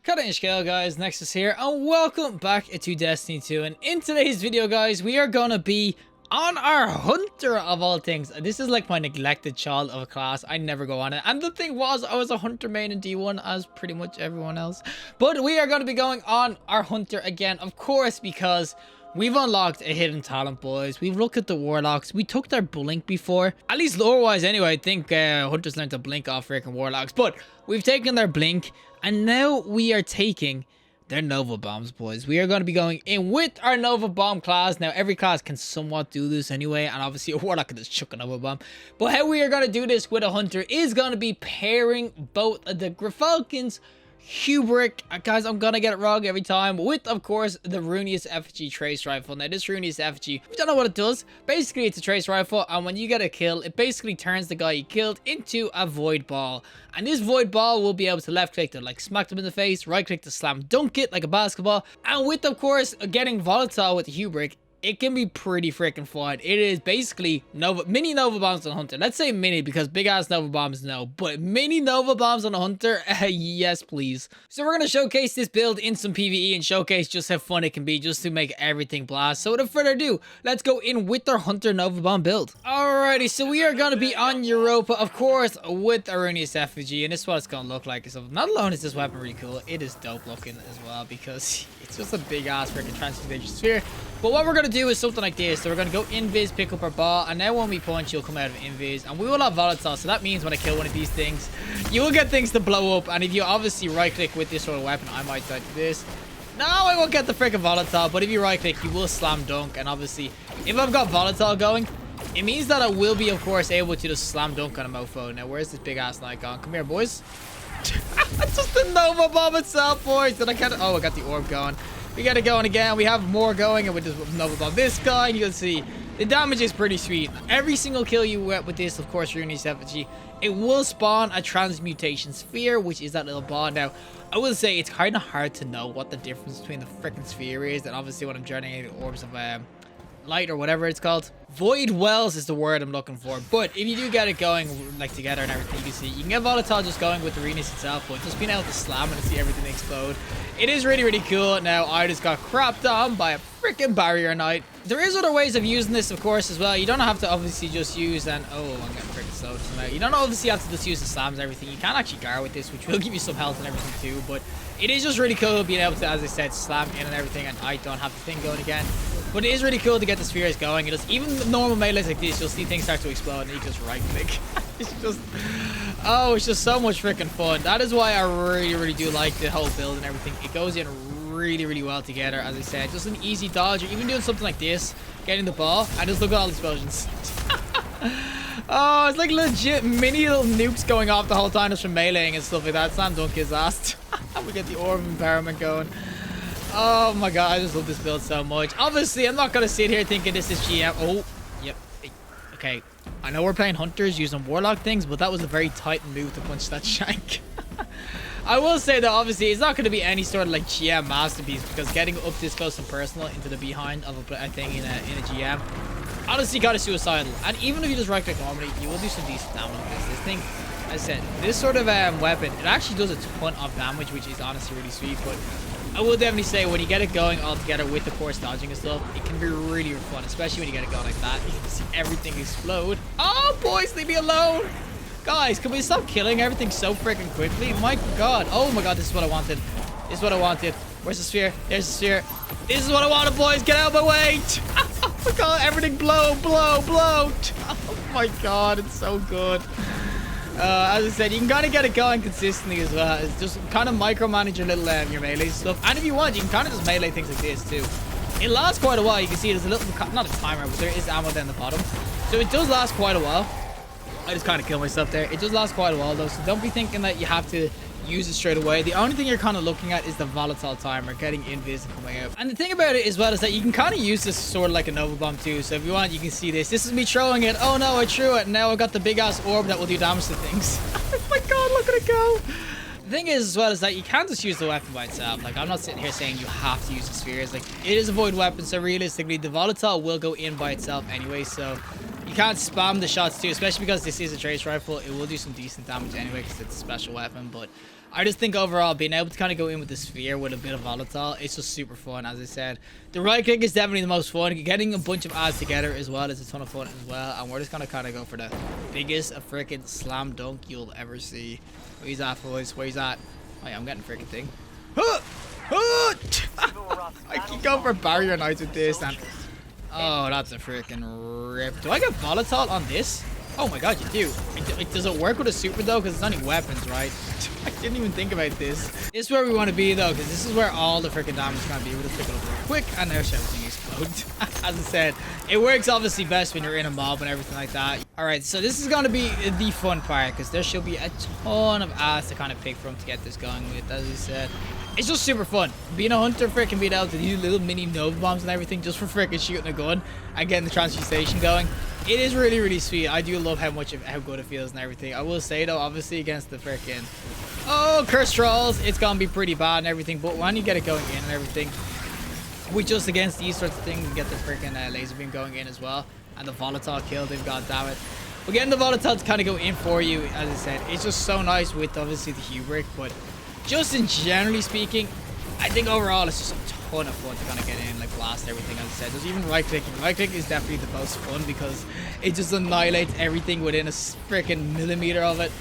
Cut and scale, guys. Nexas here, and welcome back to Destiny 2. And in today's video, guys, we are gonna be on our hunter of all things. This is like my neglected child of a class. I never go on it. And the thing was, I was a hunter main in D1 as pretty much everyone else. But we are gonna be going on our hunter again, of course, because we've unlocked a hidden talent, boys. We've looked at the warlocks. We took their blink before. At least lore-wise, anyway. I think hunters learned to blink off freaking warlocks. But we've taken their blink. And now we are taking their Nova Bombs, boys. We are going to be going in with our Nova Bomb class. Now, every class can somewhat do this anyway. And obviously, a Warlock can just chuck a Nova Bomb. But how we are going to do this with a Hunter is going to be pairing both the gyrfalcons, hauberk, guys, I'm gonna get it wrong every time, with, of course, the ruinous effigy trace rifle. Now, this ruinous effigy, we don't know what it does. Basically, it's a trace rifle, and when you get a kill, it basically turns the guy you killed into a void ball. And this void ball will be able to left click to like smack them in the face, right click to slam dunk it like a basketball. And with, of course, getting volatile with the hauberk, it can be pretty freaking fun. It is basically mini Nova Bombs on Hunter. Let's say mini because big ass Nova Bombs, no. But mini Nova Bombs on a Hunter, yes please. So we're going to showcase this build in some PvE and showcase just how fun it can be just to make everything blast. So without further ado, let's go in with our Hunter Nova Bomb build. Alrighty, so we are going to be on Europa, of course, with a ruinous effigy. And this is what it's going to look like. So not alone is this weapon really cool, it is dope looking as well because it's just a big ass freaking transmutation sphere. But what we're going to do is something like this. So we're going to go invis, pick up our ball, and now when we punch, you'll come out of invis, and we will have volatile. So that means when I kill one of these things, you will get things to blow up. And if you obviously right click with this sort of weapon, I might die to this. No, I won't get the freaking volatile, but if you right click, you will slam dunk. And obviously, if I've got volatile going, it means that I will be, of course, able to just slam dunk on a mofo. Now, where's this big ass knight gone? Come here, boys. Just the Nova Bomb itself, boys. Did I get it? Oh, I got the orb going. We got it going again. We have more going, and we just Nova Bomb this guy. And you'll see the damage is pretty sweet. Every single kill you get with this, of course, ruinous effigy, it will spawn a transmutation sphere, which is that little ball. Now, I will say it's kind of hard to know what the difference between the freaking sphere is, and obviously when I'm generating orbs of light or whatever it's called. Void wells is the word I'm looking for. But if you do get it going like together and everything, you can see you can get volatile just going with the ruinous itself, but just being able to slam and see everything explode, it is really, really cool. Now, I just got crapped on by a freaking barrier knight. There is other ways of using this, of course, as well. You don't have to obviously just use and oh, I'm getting freaking slow tonight. You don't obviously have to just use the slams and everything. You can actually guard with this, which will give you some health and everything too. But it is just really cool being able to, as I said, slam in and everything, and I don't have the thing going again. But it is really cool to get the spheres going. It is even normal melees like this, you'll see things start to explode and you just right click. It's just, oh, it's just so much freaking fun. That is why I really, really do like the whole build and everything. It goes in really, really well together. As I said, just an easy dodge, or even doing something like this, getting the ball, and just look at all the explosions. Oh, it's like legit mini little nukes going off the whole time just from meleeing and stuff like that. Slam dunk his ass. We get the orb of empowerment going. Oh my god, I just love this build so much. Obviously, I'm not going to sit here thinking this is GM. Oh, yep. Okay, I know we're playing hunters using warlock things, but that was a very tight move to punch that shank. I will say that obviously it's not going to be any sort of like GM masterpiece, because getting up this close and personal into the behind of a thing in a GM, honestly, got a suicidal. And even if you just right click normally, you will do some decent damage with this thing. As I said, this sort of weapon, it actually does a ton of damage, which is honestly really sweet. But I will definitely say when you get it going all together with the course dodging and stuff, it can be really fun, especially when you get it going like that. You can see everything explode. Oh, boys, leave me alone. Guys, can we stop killing everything so freaking quickly? My god. Oh my god, this is what I wanted. This is what I wanted. Where's the sphere? There's the sphere. This is what I wanted, boys. Get out of my way. Oh my god, everything blow. Oh my god, it's so good. As I said, you can kind of get it going consistently as well. It's just kind of micromanage your little your melee stuff. And if you want, you can kind of just melee things like this too. It lasts quite a while. You can see there's a little, not a timer, but there is ammo down the bottom. So it does last quite a while. I just kind of killed myself there. It does last quite a while though, so don't be thinking that you have to use it straight away. The only thing you're kind of looking at is the volatile timer, getting invis and coming out. And the thing about it as well is that you can kind of use this sort of like a Nova Bomb too. So if you want, you can see this. This is me throwing it. Oh no, I threw it. And now I got the big ass orb that will do damage to things. Oh my god, look at it go. The thing is as well is that you can't just use the weapon by itself. Like, I'm not sitting here saying you have to use the spheres. Like, it is a void weapon, so realistically the volatile will go in by itself anyway. So you can't spam the shots too, especially because this is a trace rifle. It will do some decent damage anyway because it's a special weapon. But I just think overall being able to kind of go in with the sphere with a bit of volatile, it's just super fun. As I said, the right click is definitely the most fun. Getting a bunch of ads together as well is a ton of fun as well. And we're just gonna kind of go for the biggest freaking slam dunk you'll ever see. Where he's at, boys? Where he's at? Oh yeah, I'm getting freaking thing. I keep going for barrier knights with this, and oh, that's a freaking rip. Do I get volatile on this? Oh my god, you do. Does it work with a super though? Because it's only weapons, right? I didn't even think about this. This is where we want to be though, because this is where all the freaking damage is going to be. We'll just pick it up real quick, and now everything explodes. As I said, it works obviously best when you're in a mob and everything like that. Alright, so this is going to be the fun part, because there should be a ton of ads to kind of pick from to get this going with. As I said, it's just super fun. Being a hunter, freaking being able to do little mini Nova bombs and everything just for freaking shooting a gun and getting the transmutation going. It is really, really sweet. I do love how good it feels and everything. I will say though, obviously against the freaking cursed trolls, it's gonna be pretty bad and everything. But when you get it going in and everything, we just against these sorts of things get the freaking laser beam going in as well, and the volatile killed him. God damn it! We're getting the volatile to kind of go in for you. As I said, it's just so nice with obviously the hauberk, but just in generally speaking, I think overall it's just a ton of fun to kind of get in, like blast everything. As I said, there's even right clicking. Right click is definitely the most fun because it just annihilates everything within a freaking millimeter of it.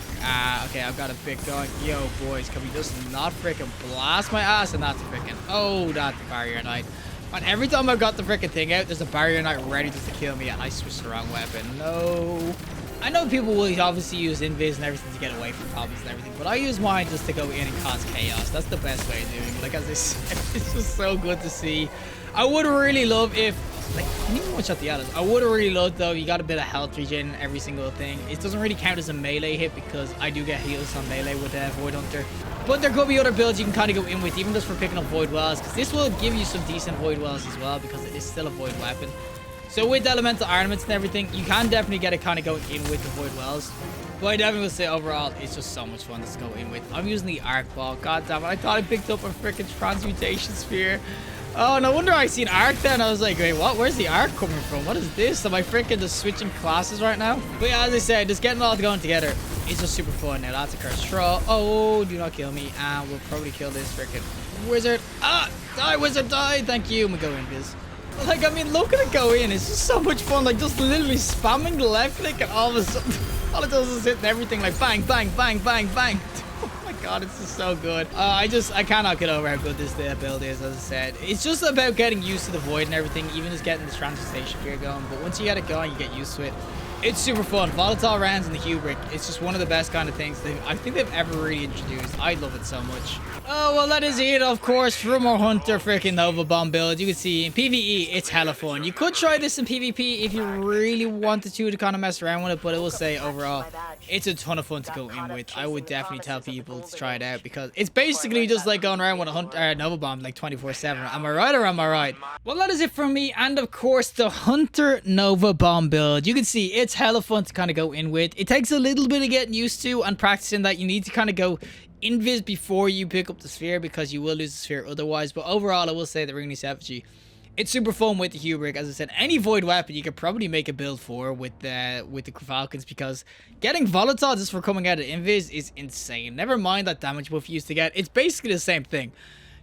Okay, I've got a bit going. Yo, boys, can we just not freaking blast my ass? And that's freaking, oh, that's the barrier knight. And every time I've got the freaking thing out, there's a barrier knight ready just to kill me, and I switched the wrong weapon. No. I know people will obviously use invis and everything to get away from problems and everything, but I use mine just to go in and cause chaos. That's the best way of doing it. Like, as I said, it's just so good to see. I would really love if, like, I didn't even one-shot the others. I would really love, though, you got a bit of health regen in every single thing. It doesn't really count as a melee hit because I do get heals on melee with Void Hunter. But there could be other builds you can kind of go in with, even just for picking up Void Wells, because this will give you some decent Void Wells as well, because it is still a Void weapon. So with elemental ornaments and everything, you can definitely get it kind of going in with the Void Wells. But I definitely will say overall, it's just so much fun to go in with. I'm using the arc ball. God damn it, I thought I picked up a freaking transmutation sphere. Oh, no wonder I seen arc then. I was like, wait, what? Where's the arc coming from? What is this? Am I freaking just switching classes right now? But yeah, as I said, just getting it all going together is just super fun. Now that's a cursed troll. Oh, do not kill me. And we'll probably kill this freaking wizard. Ah, die, wizard, die. Thank you. I'm gonna go in this. Like, I mean, look at it go in. It's just so much fun. Like, just literally spamming the left click, and all of a sudden, all it does is hit everything like bang, bang, bang, bang, bang. Oh my god, it's just so good. I cannot get over how good this build is. As I said, it's just about getting used to the void and everything, even just getting this transmutation gear going. But once you get it going, you get used to it. It's super fun. Volatile rounds and the hauberk, it's just one of the best kind of things I think they've ever really introduced. I love it so much. Oh, well, that is it, of course, from our Hunter freaking Nova Bomb build. You can see in PvE, it's hella fun. You could try this in PvP if you really wanted to kind of mess around with it, but I will say, overall, it's a ton of fun to go in with. I would definitely tell people to try it out, because it's basically just like going around with a Nova Bomb like 24/7. Am I right or am I right? Well, that is it from me, and of course, the Hunter Nova Bomb build. You can see it's hella fun to kind of go in with. It takes a little bit of getting used to and practicing that. You need to kind of go invis before you pick up the sphere, because you will lose the sphere otherwise. But overall, I will say the ruinous effigy, it's super fun with the hauberk. As I said, any void weapon you could probably make a build for with the gyrfalcons, because getting volatile just for coming out of invis is insane. Never mind that damage buff you used to get. It's basically the same thing.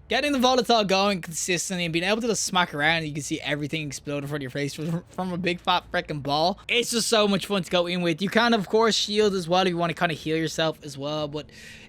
Getting the volatile going consistently and being able to just smack around, and you can see everything explode in front of your face from a big fat freaking ball. It's just so much fun to go in with. You can, of course, shield as well if you want to kind of heal yourself as well, but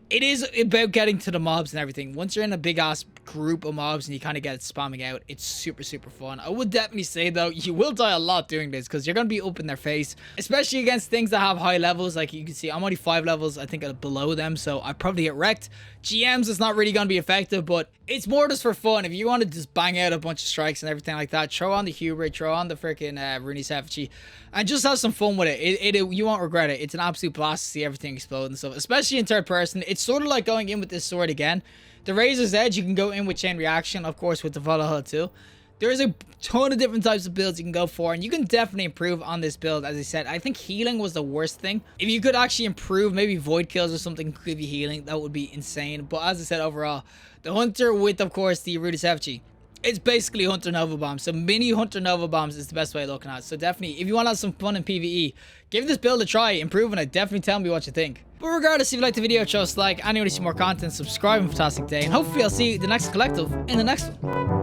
it is about getting to the mobs and everything. Once you're in a big ass group of mobs and you kind of get it spamming out, it's super, super fun. I would definitely say, though, you will die a lot doing this, because you're going to be up in their face, especially against things that have high levels. Like you can see, I'm only 5 levels, I think, below them, so I probably get wrecked. GMs is not really going to be effective, but it's more just for fun. If you want to just bang out a bunch of strikes and everything like that, throw on the hauberk, throw on the freaking ruinous effigy, and just have some fun with it. You won't regret it. It's an absolute blast to see everything explode and stuff, especially in third person. It's sort of like going in with this sword again. The Razor's Edge, you can go in with chain reaction, of course, with the volatile too. There is a ton of different types of builds you can go for, and you can definitely improve on this build. As I said, I think healing was the worst thing. If you could actually improve, maybe void kills or something could give you healing, that would be insane. But as I said, overall, the Hunter with, of course, the ruinous effigy, it's basically Hunter Nova Bombs. So mini Hunter Nova Bombs is the best way of looking at it. So definitely, if you want to have some fun in PvE, give this build a try, improve on it. Definitely tell me what you think. But regardless, if you liked the video, just like, and you want to see more content, subscribe, and fantastic day. And hopefully I'll see you the next collective in the next one.